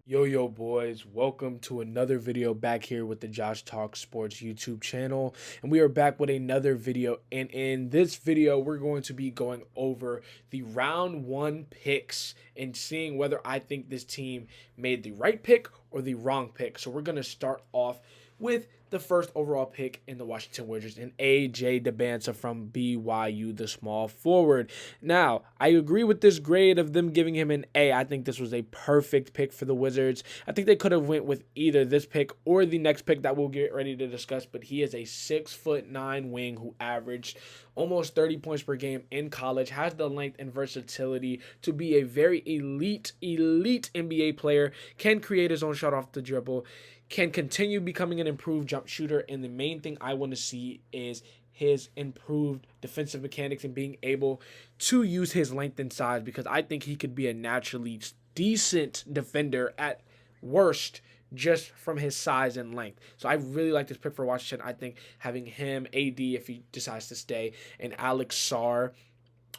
Yo boys, welcome to another video back here with the Josh Talk Sports YouTube channel. And we are back with another video. And in this video, we're going to be going over the round one picks and seeing whether I think this team made the right pick or the wrong pick. So we're going to start off with the first overall pick in the Washington Wizards and AJ Debnza from BYU, the small forward. Now, I agree with this grade of them giving him an A. I think this was a perfect pick for the Wizards. I think they could have went with either this pick or the next pick that we'll get ready to discuss, but he is a 6'9" wing who averaged almost 30 points per game in college, has the length and versatility to be a very elite NBA player, can create his own shot off the dribble, can continue becoming an improved jump shooter, and the main thing I want to see is his improved defensive mechanics and being able to use his length and size, because I think he could be a naturally decent defender at worst just from his size and length. So I really like this pick for Washington. I think having him, AD if he decides to stay, and Alex Sarr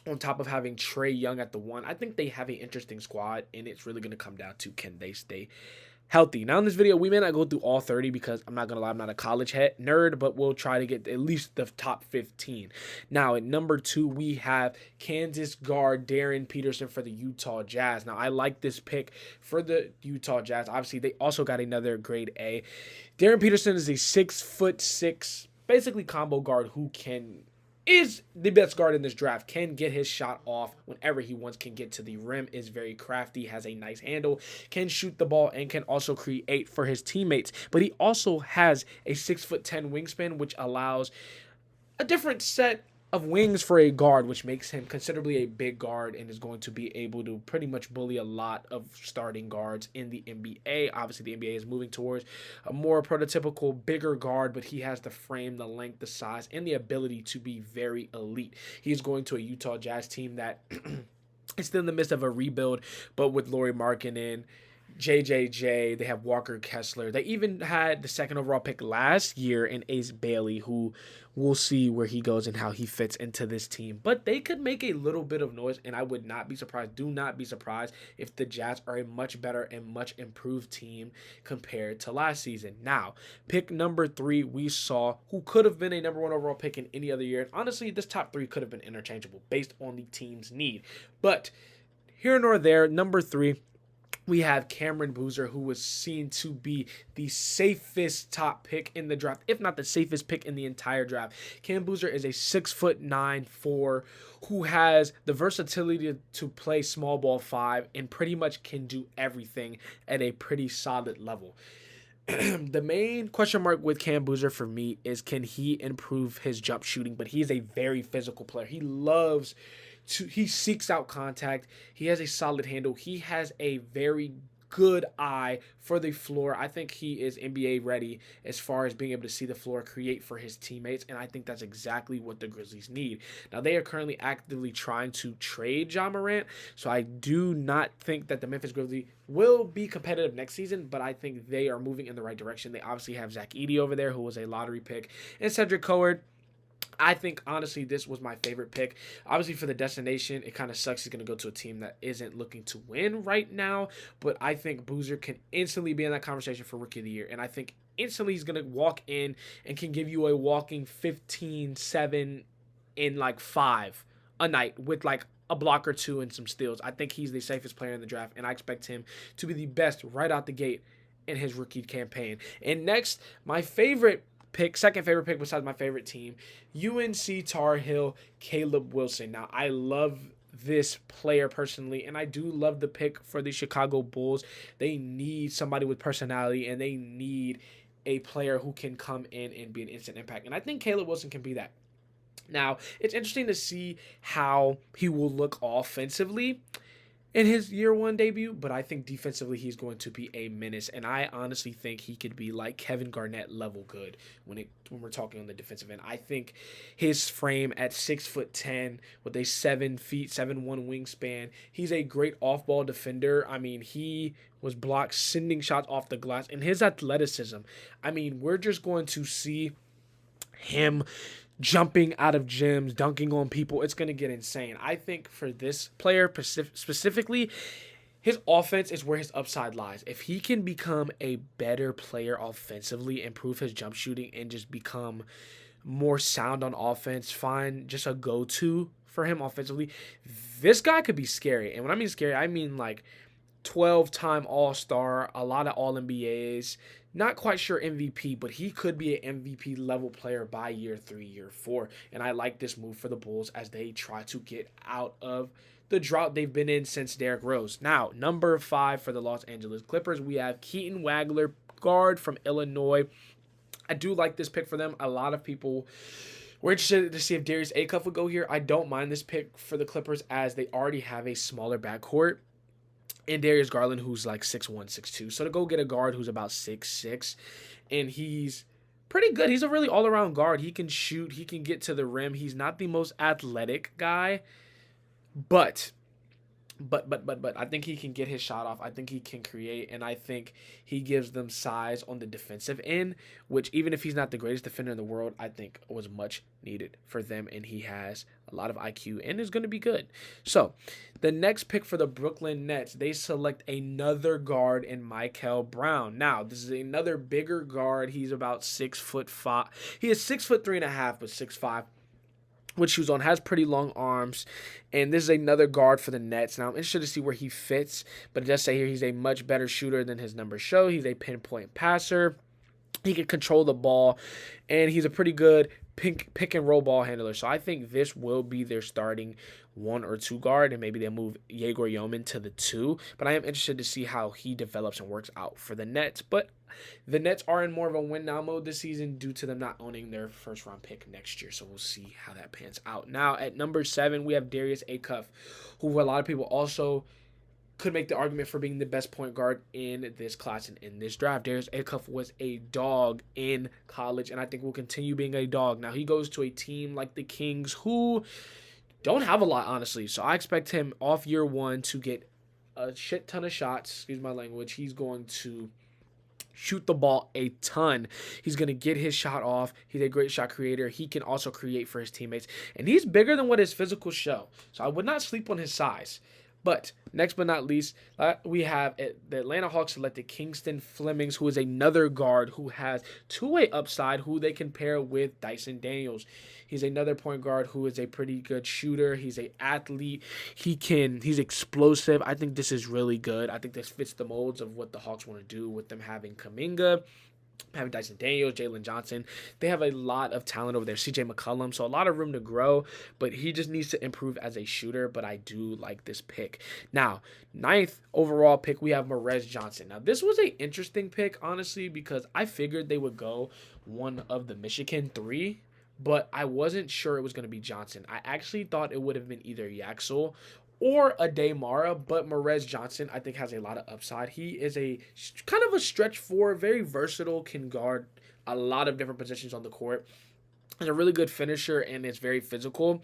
on top of having Trae Young at the one, I think they have an interesting squad, and it's really going to come down to can they stay healthy. Now in this video, we may not go through all 30 because I'm not going to lie, I'm not a college nerd, but we'll try to get at least the top 15. Now at number 2, we have Kansas guard Darren Peterson for the Utah Jazz. Now I like this pick for the Utah Jazz. Obviously, they also got another grade A. Darren Peterson is a 6'6", basically combo guard who is the best guard in this draft, can get his shot off whenever he wants, can get to the rim, is very crafty, has a nice handle, can shoot the ball, and can also create for his teammates. But he also has a 6'10" wingspan, which allows a different set of wings for a guard, which makes him considerably a big guard and is going to be able to pretty much bully a lot of starting guards in the NBA. Obviously, the NBA is moving towards a more prototypical bigger guard, but he has the frame, the length, the size, and the ability to be very elite. He is going to a Utah Jazz team that is still in the midst of a rebuild, but with Lauri Markkanen, JJJ, they have Walker Kessler. They even had the second overall pick last year in Ace Bailey, who we'll see where he goes and how he fits into this team. But they could make a little bit of noise, and I would not be surprised, do not be surprised, if the Jazz are a much better and much improved team compared to last season. Now, pick number 3, we saw who could have been a number 1 overall pick in any other year. And honestly, this top 3 could have been interchangeable based on the team's need. But here nor there, number 3, we have Cameron Boozer, who was seen to be the safest top pick in the draft, if not the safest pick in the entire draft. Cam Boozer is a 6'9" 4 who has the versatility to play small ball 5 and pretty much can do everything at a pretty solid level. The main question mark with Cam Boozer for me is, can he improve his jump shooting? But he is a very physical player. He seeks out contact. He has a solid handle. He has a very good eye for the floor. I think he is NBA ready as far as being able to see the floor, create for his teammates, and I think that's exactly what the Grizzlies need. Now, they are currently actively trying to trade Ja Morant, so I do not think that the Memphis Grizzlies will be competitive next season, but I think they are moving in the right direction. They obviously have Zach Edey over there, who was a lottery pick, and Cedric Coward. I think, honestly, this was my favorite pick. Obviously, for the destination, it kind of sucks he's going to go to a team that isn't looking to win right now. But I think Boozer can instantly be in that conversation for Rookie of the Year. And I think instantly he's going to walk in and can give you a walking 15, 7, and like 5 a night with like a block or 2 and some steals. I think he's the safest player in the draft, and I expect him to be the best right out the gate in his rookie campaign. And next, my second favorite pick besides my favorite team, UNC Tar Heel, Caleb Wilson. Now, I love this player personally, and I do love the pick for the Chicago Bulls. They need somebody with personality, and they need a player who can come in and be an instant impact. And I think Caleb Wilson can be that. Now, it's interesting to see how he will look offensively in his year 1 debut, but I think defensively he's going to be a menace, and I honestly think he could be like Kevin Garnett level good when we're talking on the defensive end. I think his frame at 6'10" with a 7'1" wingspan, he's a great off-ball defender. I mean, he was blocked sending shots off the glass, and his athleticism. I mean, we're just going to see him jumping out of gyms, dunking on people. It's going to get insane. I think for this player specifically, his offense is where his upside lies. If he can become a better player offensively, improve his jump shooting, and just become more sound on offense, find just a go-to for him offensively, this guy could be scary. And when I mean scary, I mean like 12-time All-Star, a lot of All-NBAs, not quite sure MVP, but he could be an MVP level player by year 3, year 4. And I like this move for the Bulls as they try to get out of the drought they've been in since Derrick Rose. Now, number 5 for the Los Angeles Clippers, we have Keaton Wagler, guard from Illinois. I do like this pick for them. A lot of people were interested to see if Darius Acuff would go here. I don't mind this pick for the Clippers as they already have a smaller backcourt. And Darius Garland, who's like 6'1", 6'2". So to go get a guard who's about 6'6", and he's pretty good. He's a really all-around guard. He can shoot. He can get to the rim. He's not the most athletic guy, but I think he can get his shot off. I think he can create, and I think he gives them size on the defensive end, which even if he's not the greatest defender in the world, I think was much needed for them, and he has a lot of IQ and is going to be good. So the next pick for the Brooklyn Nets, they select another guard in Michael Brown. Now, this is another bigger guard. He's about 6'5". He is 6'3.5", but 6'5". With shoes on, has pretty long arms, and this is another guard for the Nets. Now, I'm interested to see where he fits, but it does say here he's a much better shooter than his numbers show. He's a pinpoint passer. He can control the ball, and he's a pretty good pick and roll ball handler. So I think this will be their starting 1 or 2 guard, and maybe they'll move Yegor Yeoman to the 2. But I am interested to see how he develops and works out for the Nets. But the Nets are in more of a win-now mode this season due to them not owning their first-round pick next year. So we'll see how that pans out. Now, at number 7, we have Darius Acuff, who a lot of people also could make the argument for being the best point guard in this class and in this draft. Darius Acuff was a dog in college, and I think will continue being a dog. Now, he goes to a team like the Kings, who don't have a lot, honestly. So I expect him off year 1 to get a shit ton of shots. Excuse my language. He's going to shoot the ball a ton. He's going to get his shot off. He's a great shot creator. He can also create for his teammates. And he's bigger than what his physical show. So I would not sleep on his size. But next but not least, we have the Atlanta Hawks selected Kingston Flemings, who is another guard who has two-way upside, who they can pair with Dyson Daniels. He's another point guard who is a pretty good shooter. He's an athlete. He's explosive. I think this is really good. I think this fits the molds of what the Hawks want to do with them having Kuminga, having Dyson Daniels, Jalen Johnson. They have a lot of talent over there. CJ McCollum, so a lot of room to grow, but he just needs to improve as a shooter, but I do like this pick. Now, 9th overall pick, we have Morez Johnson. Now, this was an interesting pick, honestly, because I figured they would go one of the Michigan 3, but I wasn't sure it was going to be Johnson. I actually thought it would have been either Yaxel or a Daymara, but Morez Johnson, I think, has a lot of upside. He is a kind of a stretch 4, very versatile, can guard a lot of different positions on the court. He's a really good finisher and is very physical.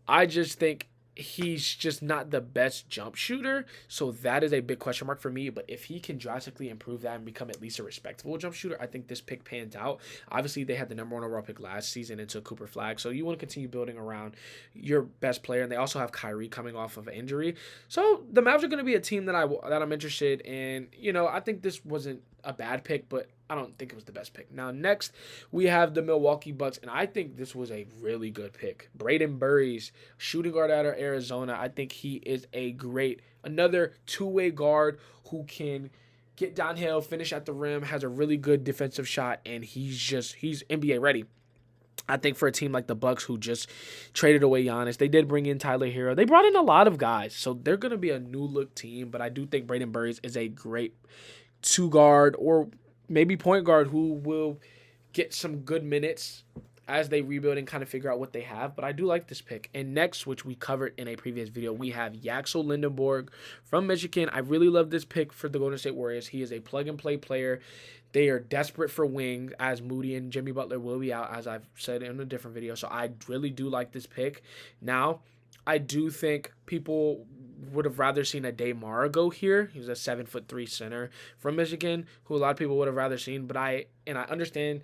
I just think he's just not the best jump shooter, so that is a big question mark for me. But if he can drastically improve that and become at least a respectable jump shooter, I think this pick pans out. Obviously, they had the number 1 overall pick last season and took Cooper Flagg, so you want to continue building around your best player. And they also have Kyrie coming off of injury, so the Mavs are going to be a team that I'm interested in. You know, I think this wasn't a bad pick, but I don't think it was the best pick. Now, next, we have the Milwaukee Bucks, and I think this was a really good pick. Braden Burries, shooting guard out of Arizona. I think he is another two-way guard who can get downhill, finish at the rim, has a really good defensive shot, and he's NBA ready. I think for a team like the Bucks, who just traded away Giannis, they did bring in Tyler Hero. They brought in a lot of guys, so they're going to be a new-look team, but I do think Braden Burries is a great two-guard or maybe point guard who will get some good minutes as they rebuild and kind of figure out what they have. But I do like this pick. And next, which we covered in a previous video, we have Yaxel Lindenborg from Michigan. I really love this pick for the Golden State Warriors. He is a plug-and-play player. They are desperate for wings, as Moody and Jimmy Butler will be out, as I've said in a different video. So I really do like this pick. Now, I do think people would have rather seen a Daymara go here. He's a 7'3" center from Michigan, who a lot of people would have rather seen. But I understand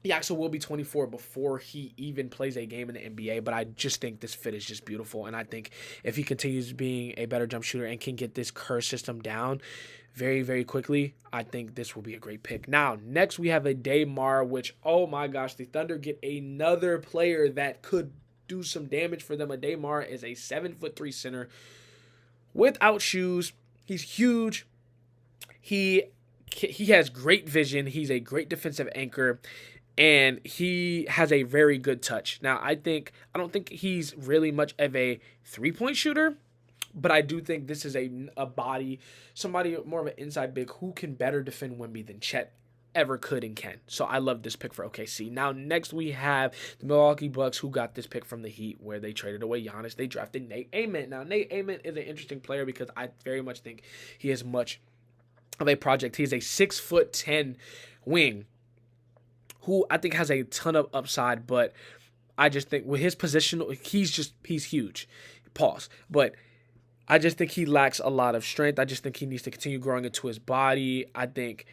he actually will be 24 before he even plays a game in the NBA, but I just think this fit is just beautiful. And I think if he continues being a better jump shooter and can get this curve system down very, very quickly, I think this will be a great pick. Now, next we have a Daymar, which, oh my gosh, the Thunder get another player that could do some damage for them. A Daymar is a 7'3" center without shoes. He's huge. He has great vision. He's a great defensive anchor, and he has a very good touch. Now, I don't think he's really much of a three-point shooter, but I do think this is a body, somebody more of an inside big who can better defend Wemby than Chet ever could and can. So I love this pick for OKC. Now, next we have the Milwaukee Bucks, who got this pick from the Heat, where they traded away Giannis. They drafted Nate Ament. Now, Nate Ament is an interesting player because I very much think he is much of a project. He's a 6'10" wing who I think has a ton of upside, but I just think with his position, he's huge. Pause. But I just think he lacks a lot of strength. I just think he needs to continue growing into his body. I think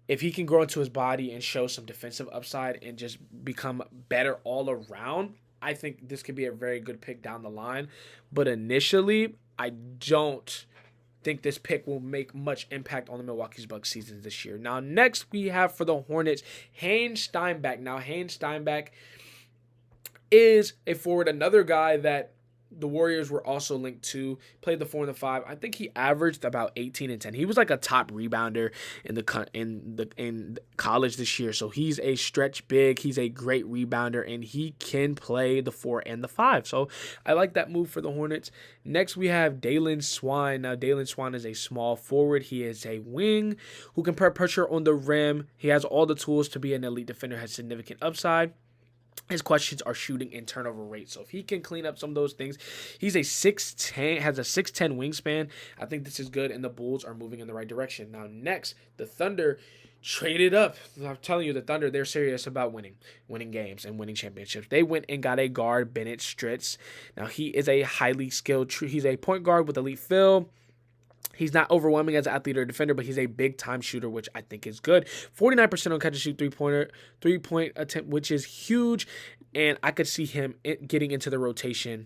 if he can grow into his body and show some defensive upside and just become better all around, I think this could be a very good pick down the line. But initially, I don't think this pick will make much impact on the Milwaukee Bucks season this year. Now, next we have for the Hornets, Haynes Steinbeck. Now, Haynes Steinbeck is a forward, another guy that the Warriors were also linked to, played the 4 and the 5. I think he averaged about 18 and 10. He was like a top rebounder in college this year. So he's a stretch big. He's a great rebounder, and he can play the 4 and the 5. So I like that move for the Hornets. Next, we have Dalen Swan. Now, Dalen Swan is a small forward. He is a wing who can put pressure on the rim. He has all the tools to be an elite defender, has significant upside. His questions are shooting and turnover rate. So if he can clean up some of those things, he's a 6'10", has a 6'10" wingspan. I think this is good, and the Bulls are moving in the right direction. Now, next, the Thunder traded up. I'm telling you, the Thunder, they're serious about winning games and winning championships. They went and got a guard, Bennett Stritz. Now, he is a highly skilled, he's a point guard with elite feel. He's not overwhelming as an athlete or defender, but he's a big-time shooter, which I think is good. 49% on catch-and-shoot three-point attempt, which is huge, and I could see him getting into the rotation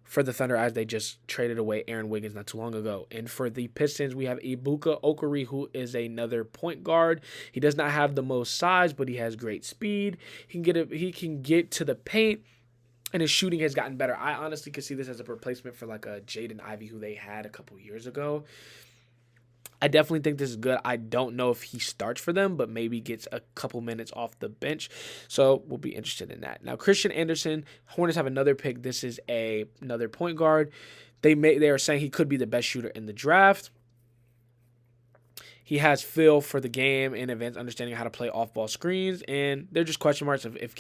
for the Thunder as they just traded away Aaron Wiggins not too long ago. And for the Pistons, we have Ibuka Okori, who is another point guard. He does not have the most size, but he has great speed. He can get to the paint, and his shooting has gotten better. I honestly could see this as a replacement for like a Jaden Ivey who they had a couple years ago. I definitely think this is good. I don't know if he starts for them, but maybe gets a couple minutes off the bench. So we'll be interested in that. Now, Christian Anderson, Hornets have another pick. This is another point guard. They are saying he could be the best shooter in the draft. He has feel for the game and advanced understanding of how to play off-ball screens, and they're just question marks of if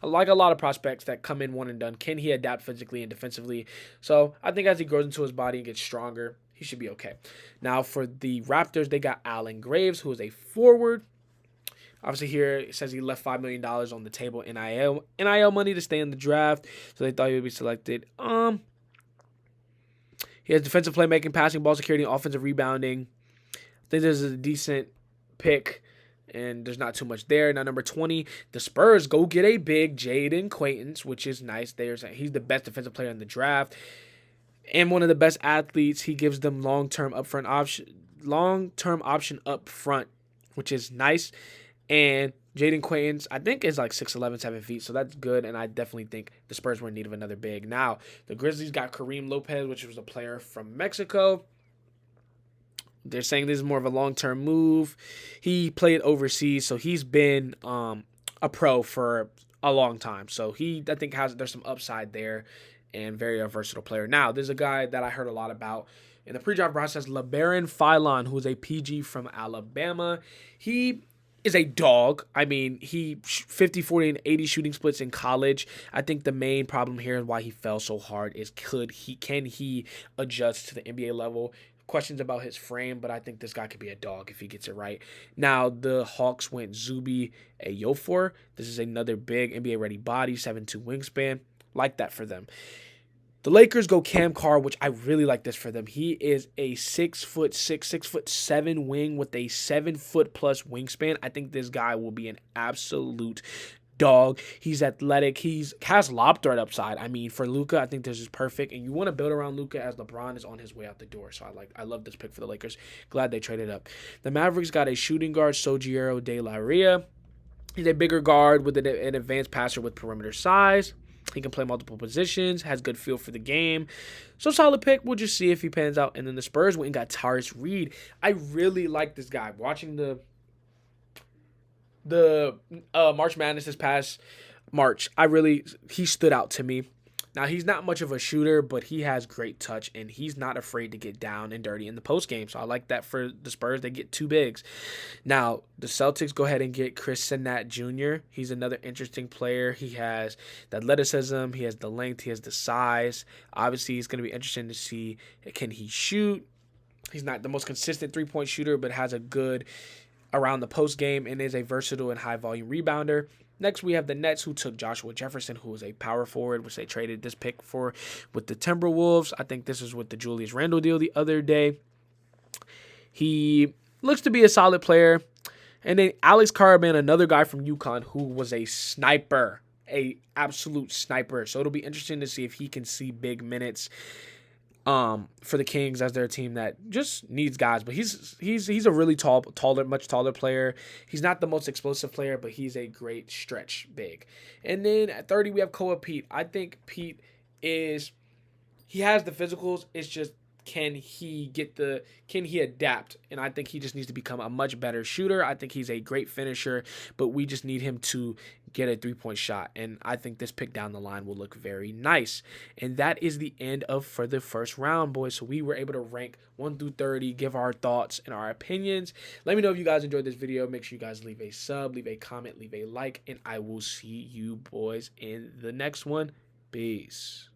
like a lot of prospects that come in one and done, can he adapt physically and defensively? So I think as he grows into his body and gets stronger, he should be okay. Now for the Raptors, they got Allen Graves, who is a forward. Obviously here it says he left $5 million on the table, NIL money to stay in the draft, so they thought he would be selected. He has defensive playmaking, passing, ball security, and offensive rebounding. I think this is a decent pick, and there's not too much there. Now, number 20, the Spurs go get a big Jaden Quaintance, which is nice. He's the best defensive player in the draft and one of the best athletes. He gives them long-term option up front, which is nice. And Jaden Quaintance, I think, is like 6'11", 7 feet, so that's good, and I definitely think the Spurs were in need of another big. Now, the Grizzlies got Kareem Lopez, which was a player from Mexico. They're saying this is more of a long-term move. He played overseas, so he's been a pro for a long time. So I think there's some upside there, and very versatile player. Now, there's a guy that I heard a lot about in the pre-draft process, LeBaron Philon, who's a PG from Alabama. He is a dog. I mean, he 50, 40, and 80 shooting splits in college. I think the main problem here and why he fell so hard is can he adjust to the NBA level? Questions about his frame, but I think this guy could be a dog if he gets it right. Now, the Hawks went Zuby Ejiofor. This is another big NBA-ready body, 7'2" wingspan. Like that for them. The Lakers go Cam Carr, which I really like this for them. He is a 6'6", 6'7" wing with a 7 foot plus wingspan. I think this guy will be an absolute dog. He's athletic. He's has lob threat upside. I mean, for Luka, I think this is perfect. And you want to build around Luka as LeBron is on his way out the door. So I love this pick for the Lakers. Glad they traded up. The Mavericks got a shooting guard, Sojiero De La Ria. He's a bigger guard with an advanced passer with perimeter size. He can play multiple positions, has good feel for the game. So solid pick. We'll just see if he pans out. And then the Spurs went and got Tyrese Reed. I really like this guy. Watching the March Madness this past March, he stood out to me. Now, he's not much of a shooter, but he has great touch, and he's not afraid to get down and dirty in the post game. So I like that for the Spurs. They get two bigs. Now, the Celtics go ahead and get Chris Sennett Jr. He's another interesting player. He has the athleticism. He has the length. He has the size. Obviously, it's going to be interesting to see, can he shoot? He's not the most consistent three-point shooter, but has a good around the post game and is a versatile and high-volume rebounder. Next, we have the Nets, who took Joshua Jefferson, who is a power forward, which they traded this pick for with the Timberwolves. I think this is with the Julius Randle deal the other day. He looks to be a solid player. And then Alex Caravan, another guy from UConn, who was a sniper, a absolute sniper. So it'll be interesting to see if he can see big minutes for the Kings, as their team that just needs guys. But he's a really much taller player. He's not the most explosive player, but he's a great stretch big. And then at 30, we have Koa Pete. I think Pete he has the physicals. It's just, can he adapt? And I think he just needs to become a much better shooter. I think he's a great finisher, but we just need him to get a three-point shot. And I think this pick down the line will look very nice. And that is the end for the first round, boys. So we were able to rank 1 through 30, give our thoughts and our opinions. Let me know if you guys enjoyed this video. Make sure you guys leave a sub, leave a comment, leave a like, and I will see you boys in the next one. Peace.